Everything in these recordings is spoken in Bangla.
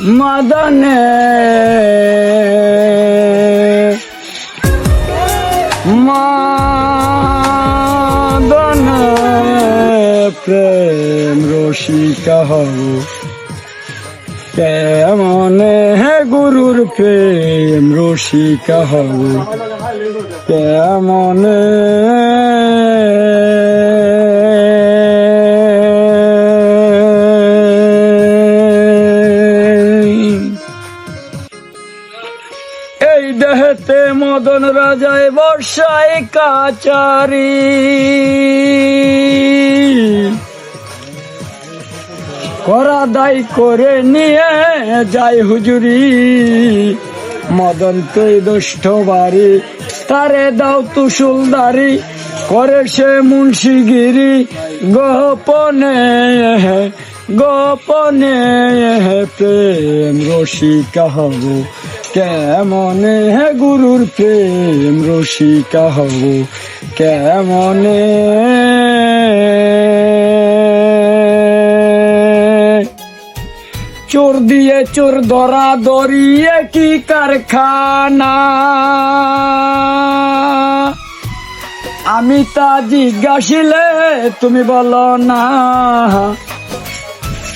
মদনে মদনে প্রেম রসিকা হব কেমনে গুরুর প্রেম রসিকা হব কেমনে এই দেহেতে মদন রাজায় বর্ষায় কাচারি করা দায় করে নিয়ে যায় হুজুরি মদন তুই দুষ্ট বাড়ি তারে দাও তুসুলদারি করে সে মুন্সিগিরি গোপনে গোপনে প্রেম রসিকা হব কেমনে গুরুর প্রেম রসিকা হব কেমনে চোর দিয়ে চোর ধরা ধরিয়ে কি কারখানা আমি তা জিজ্ঞাসিলে তুমি বলো না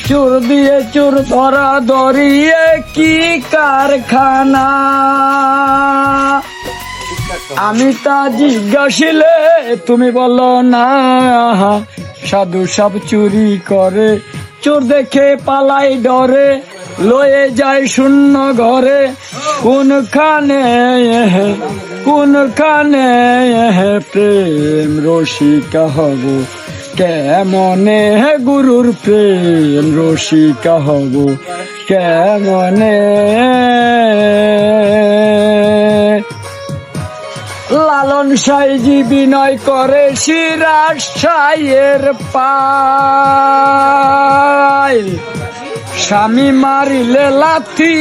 চোর দিয়ে চোর ধরা ধরিয়ে কি কারখানা আমি তা জিজ্ঞাসিলে তুমি বলো না সাধু সব চুরি করে চোর দেখে পালাই ডরে লয়ে যায় শূন্য ঘরে কোনখানে কোনখানে প্রেম রসিকা হব কেমনে গুরুর প্রেম রসিকা হব কেমনে লালন সাইজি বিনয় করে সিরাজ সাইয়ের পায় স্বামী মারিলে লাথি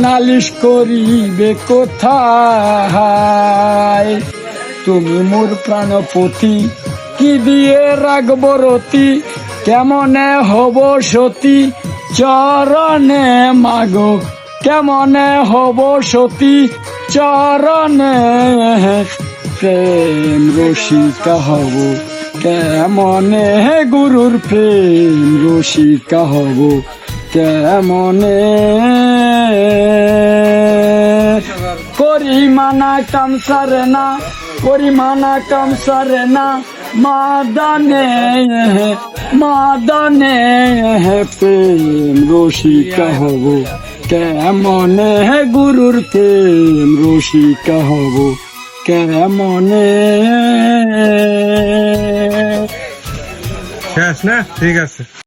নালিশ করিবে কোথায় তুমি মোর প্রাণপতি কি দিয়ে রাখব রতি কেমনে হব সতী চরণে মাগো কেমনে হব সতী চরণে প্রেম রসিকা হব কেমনে গুরুর প্রেম রসিকা হব কেমনে করিমানা কামসারে না করিমানা কামসারে না মাদনে মাদনে প্রেম রসিকা হব কেমনে গুরুর প্রেম রসিকা হব কেমনে শেষ না ঠিক আছে।